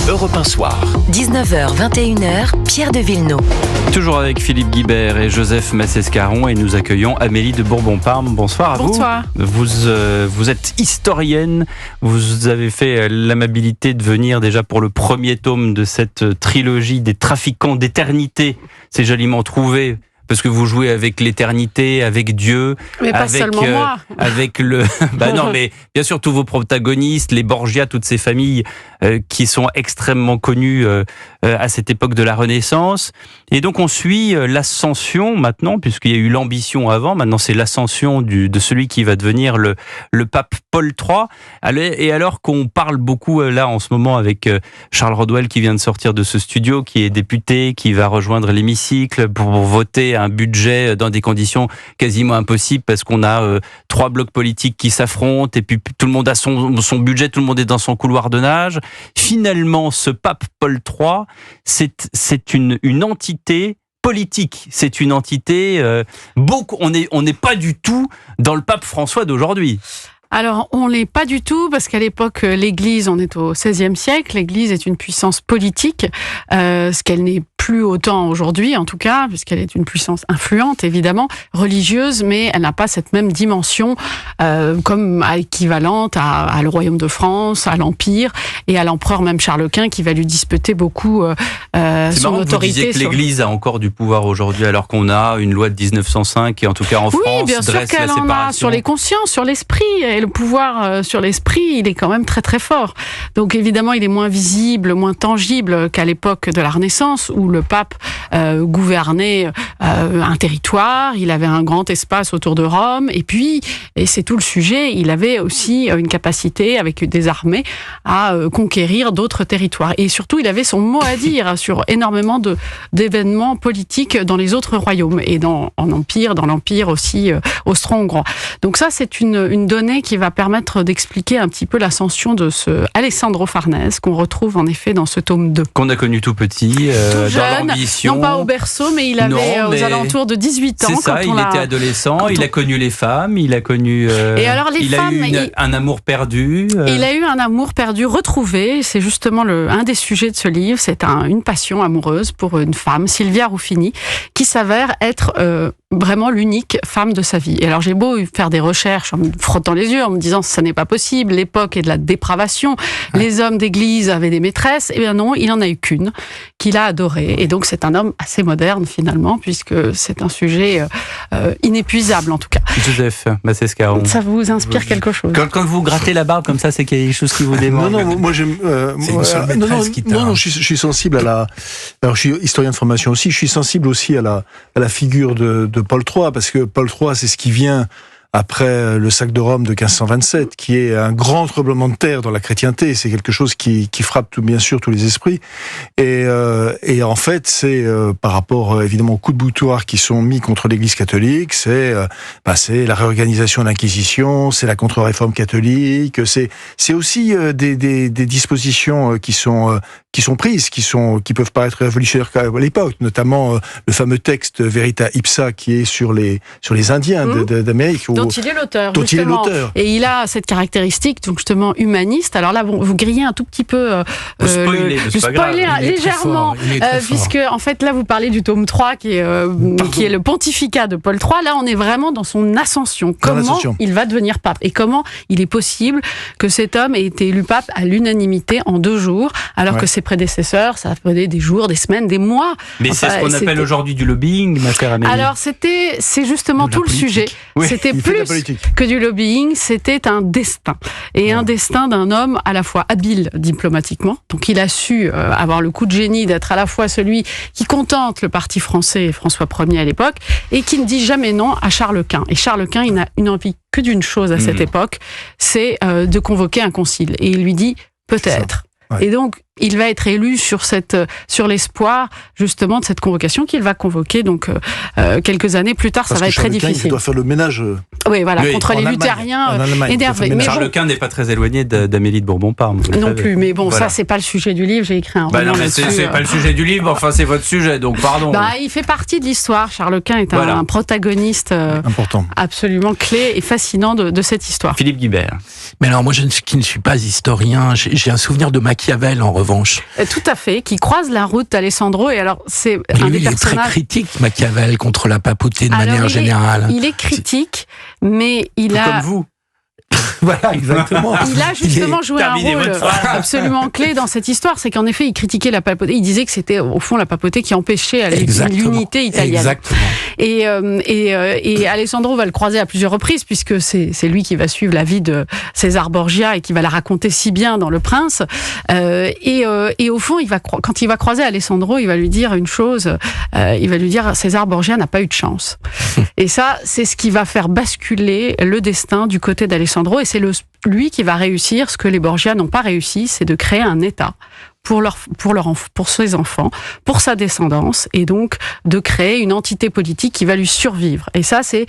Europe 1 Soir. 19h, 21h, Pierre de Villeneuve. Toujours avec Philippe Guibert et Joseph Massescaron, et nous accueillons Amélie de Bourbon-Parme. Bonsoir à vous. Bonsoir. Vous êtes historienne, vous avez fait l'amabilité de venir déjà pour le premier tome de cette trilogie des trafiquants d'éternité. C'est joliment trouvé. Parce que vous jouez avec l'éternité, avec Dieu, mais pas seulement moi. Avec le. Non, mais bien sûr tous vos protagonistes, les Borgia, toutes ces familles qui sont extrêmement connues à cette époque de la Renaissance. Et donc on suit l'ascension maintenant, puisqu'il y a eu l'ambition avant. Maintenant c'est l'ascension de celui qui va devenir le pape Paul III. Et alors qu'on parle beaucoup là en ce moment avec Charles Rodwell qui vient de sortir de ce studio, qui est député, qui va rejoindre l'hémicycle pour voter un budget dans des conditions quasiment impossibles parce qu'on a 3 blocs politiques qui s'affrontent et puis tout le monde a son budget, tout le monde est dans son couloir de nage. Finalement, ce pape Paul III, c'est une entité politique. C'est une entité on n'est pas du tout dans le pape François d'aujourd'hui. Alors, on l'est pas du tout, parce qu'à l'époque, l'Église, on est au XVIe siècle, l'Église est une puissance politique, ce qu'elle n'est plus autant aujourd'hui, en tout cas, puisqu'elle est une puissance influente, évidemment, religieuse, mais elle n'a pas cette même dimension comme équivalente à le Royaume de France, à l'Empire, et à l'empereur même Charles Quint, qui va lui disputer beaucoup son autorité. Vous disiez que l'Église a encore du pouvoir aujourd'hui, alors qu'on a une loi de 1905 qui, en tout cas en France, bien sûr dresse la qu'elle séparation. en a sur les consciences, sur l'esprit, et le pouvoir sur l'esprit, il est quand même très très fort. Donc évidemment, il est moins visible, moins tangible qu'à l'époque de la Renaissance, où le pape gouvernait un territoire, il avait un grand espace autour de Rome, et puis, et c'est tout le sujet, il avait aussi une capacité, avec des armées, à conquérir d'autres territoires. Et surtout, il avait son mot à dire sur énormément d'événements politiques dans les autres royaumes, et dans l'Empire aussi austro-hongrois. Donc ça, c'est une donnée qui va permettre d'expliquer un petit peu l'ascension de ce Alessandro Farnèse, qu'on retrouve en effet dans ce tome 2. Qu'on a connu tout petit, tout jeune, dans l'ambition. Non pas au berceau, mais il avait aux alentours de 18 ans. C'est ça, il était adolescent, il a connu les femmes, il a connu... Et alors les femmes, a eu un amour perdu. Il a eu un amour perdu retrouvé, c'est justement un des sujets de ce livre, c'est une passion amoureuse pour une femme, Silvia Ruffini, qui s'avère être vraiment l'unique femme de sa vie. Et alors j'ai beau faire des recherches en me frottant les yeux, en me disant ça n'est pas possible, l'époque est de la dépravation, les hommes d'église avaient des maîtresses, et bien non, il n'en a eu qu'une, qu'il a adorée. Et donc c'est un homme assez moderne finalement, puisque c'est un sujet inépuisable en tout cas. Joseph Massescaron. Ça vous inspire quelque chose? Quand vous grattez la barbe comme ça, c'est quelque chose qui vous démange? Non, moi j'aime... non, je suis sensible à la... Alors je suis historien de formation aussi, je suis sensible aussi à la figure de Paul III, parce que Paul III, c'est ce qui vient après le sac de Rome de 1527, qui est un grand tremblement de terre dans la chrétienté. C'est quelque chose qui frappe bien sûr tous les esprits. Et en fait, c'est par rapport évidemment aux coups de boutoir qui sont mis contre l'Église catholique, c'est la réorganisation de l'Inquisition, c'est la contre-réforme catholique, c'est aussi des dispositions qui sont prises, qui peuvent paraître révolutionnaires à l'époque, notamment le fameux texte Verita Ipsa qui est sur les Indiens d'Amérique. Dont il est l'auteur. Et il a cette caractéristique, donc justement humaniste. Alors là, vous grillez un tout petit peu vous spoilez légèrement, puisque en fait là vous parlez du tome 3 qui est le pontificat de Paul III. Là, on est vraiment dans son ascension. Comment il va devenir pape et comment il est possible que cet homme ait été élu pape à l'unanimité en 2 jours, alors que ses prédécesseurs, ça prenait des jours, des semaines, des mois. Mais c'est ce qu'on appelle aujourd'hui du lobbying, ma chère Amélie. Alors c'est justement tout le sujet. Oui, c'était plus que du lobbying, c'était un destin. Et un destin d'un homme à la fois habile diplomatiquement. Donc il a su avoir le coup de génie d'être à la fois celui qui contente le parti français, François Ier à l'époque, et qui ne dit jamais non à Charles Quint. Et Charles Quint, il n'a une envie que d'une chose à cette époque, c'est de convoquer un concile. Et il lui dit peut-être. Ouais. Et donc, il va être élu sur l'espoir justement de cette convocation qu'il va convoquer donc quelques années plus tard. Parce ça va être très difficile. Il doit faire le ménage. Oui, voilà, contre les luthériens énervés. Mais Charles Quint n'est pas très éloigné d'Amélie de Bourbon-Parme. Non plus, mais bon, voilà. Ça c'est pas le sujet du livre. J'ai écrit un roman là-dessus. C'est pas le sujet du livre. Enfin, c'est votre sujet, donc pardon. Il fait partie de l'histoire. Charles Quint est un protagoniste important, absolument clé et fascinant de cette histoire. Philippe Guibert. Mais alors moi, qui ne suis pas historien, j'ai un souvenir de Machiavel en revanche. Tout à fait, qui croise la route d'Alessandro. Et alors, c'est un des il est très critique, Machiavel, contre la papauté de manière générale. Il est critique, mais il a... Comme vous. Voilà, exactement. Il a justement joué un rôle absolument clé dans cette histoire, c'est qu'en effet, il critiquait la papauté. Il disait que c'était au fond la papauté qui empêchait l'unité italienne. Exactement. Et Alessandro va le croiser à plusieurs reprises, puisque c'est lui qui va suivre la vie de César Borgia et qui va la raconter si bien dans Le Prince. Et au fond, quand il va croiser Alessandro, il va lui dire une chose. Il va lui dire César Borgia n'a pas eu de chance. Et ça, c'est ce qui va faire basculer le destin du côté d'Alessandro. Et c'est lui qui va réussir ce que les Borgia n'ont pas réussi, c'est de créer un État pour ses enfants, pour sa descendance, et donc de créer une entité politique qui va lui survivre. Et ça, c'est,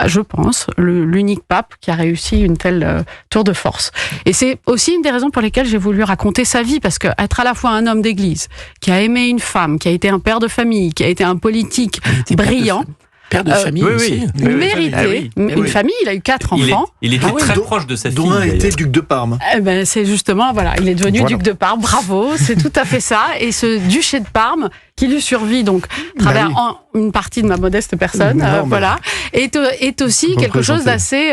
je pense, l'unique pape qui a réussi une telle tour de force. Et c'est aussi une des raisons pour lesquelles j'ai voulu raconter sa vie, parce qu'être à la fois un homme d'église, qui a aimé une femme, qui a été un père de famille, qui a été un politique brillant, père de famille aussi. Mérité. Une famille, il a eu 4 enfants. Il était très proche de sa fille. Dont un était duc de Parme. C'est justement, il est devenu duc de Parme. Bravo, c'est tout à fait ça. Et ce duché de Parme, qui lui survit donc à travers une partie de ma modeste personne, est aussi quelque chose d'assez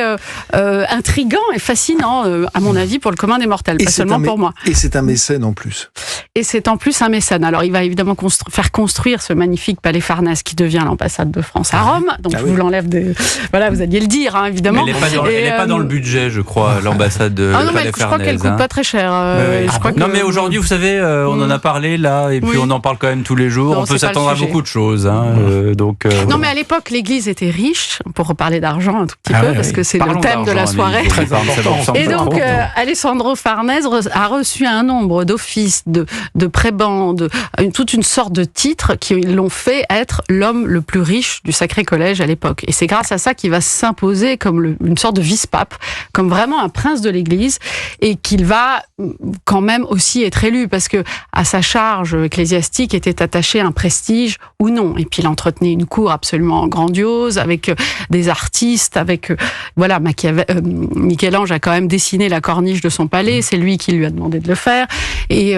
intriguant et fascinant, à mon avis, pour le commun des mortels, pas seulement pour moi. Et c'est un mécène en plus. Et c'est en plus un mécène. Alors, il va évidemment faire construire ce magnifique palais Farnèse qui devient l'ambassade de France à Rome. Donc, je vous l'enlève de... Voilà, vous alliez le dire, hein, évidemment. Mais elle n'est pas dans le budget, je crois, l'ambassade de palais Farnèse. Je crois qu'elle coûte pas très cher. Non, mais aujourd'hui, vous savez, on en a parlé, là, et puis on en parle quand même tous les jours. Non, on peut s'attendre à beaucoup de choses. Non, mais à l'époque, l'Église était riche, pour reparler d'argent un tout petit peu, parce que c'est le thème de la soirée. Très important. Et donc, Alessandro Farnèse a reçu un nombre d'offices, de prébans, toute une sorte de titres qui l'ont fait être l'homme le plus riche du Sacré Collège à l'époque. Et c'est grâce à ça qu'il va s'imposer comme une sorte de vice-pape, comme vraiment un prince de l'Église, et qu'il va quand même aussi être élu, parce que à sa charge ecclésiastique était attaché un prestige ou non. Et puis il entretenait une cour absolument grandiose, avec des artistes, avec Michel-Ange a quand même dessiné la corniche de son palais, c'est lui qui lui a demandé de le faire. Et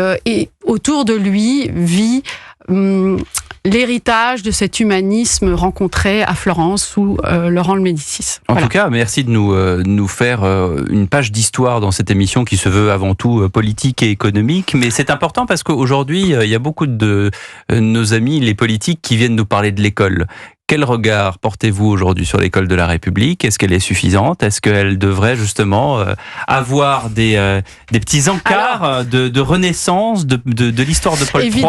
autour de lui vit l'héritage de cet humanisme rencontré à Florence sous Laurent le Médicis. En tout cas, merci de nous faire une page d'histoire dans cette émission qui se veut avant tout politique et économique. Mais c'est important parce qu'aujourd'hui, il y a beaucoup de nos amis, les politiques, qui viennent nous parler de l'école. Quel regard portez-vous aujourd'hui sur l'école de la République ? Est-ce qu'elle est suffisante ? Est-ce qu'elle devrait justement avoir des petits encarts de renaissance de l'histoire de Paul III ?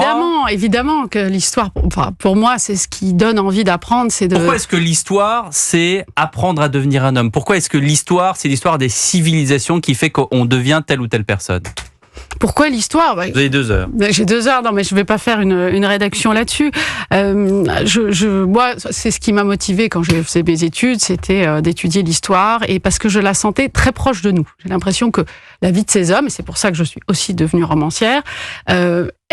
Évidemment que l'histoire, pour moi, c'est ce qui donne envie d'apprendre. Pourquoi est-ce que l'histoire, c'est apprendre à devenir un homme ? Pourquoi est-ce que l'histoire, c'est l'histoire des civilisations qui fait qu'on devient telle ou telle personne ? Pourquoi l'histoire ? Vous avez 2 heures. J'ai 2 heures, non mais je vais pas faire une rédaction là-dessus. Moi, c'est ce qui m'a motivée quand j'ai fait mes études, c'était d'étudier l'histoire, et parce que je la sentais très proche de nous. J'ai l'impression que la vie de ces hommes, et c'est pour ça que je suis aussi devenue romancière,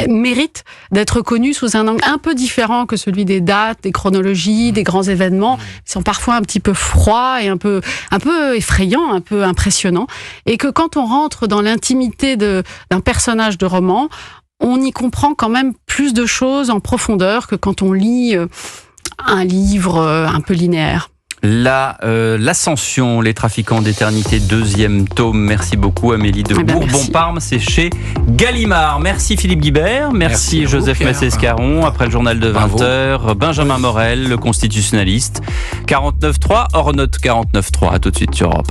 mérite d'être connue sous un angle un peu différent que celui des dates, des chronologies, des grands événements, qui sont parfois un petit peu froids et un peu effrayants, un peu impressionnants, et que quand on rentre dans l'intimité d'un personnage de roman, on y comprend quand même plus de choses en profondeur que quand on lit un livre un peu linéaire. L'Ascension, les trafiquants d'éternité, 2e tome. Merci beaucoup Amélie de Bourbon-Parme, c'est chez Gallimard. Merci Philippe Guibert, merci Joseph Massescaron. Après le journal de 20h, Benjamin Morel, le constitutionnaliste. 49.3, hors note 49.3. À tout de suite sur Europe.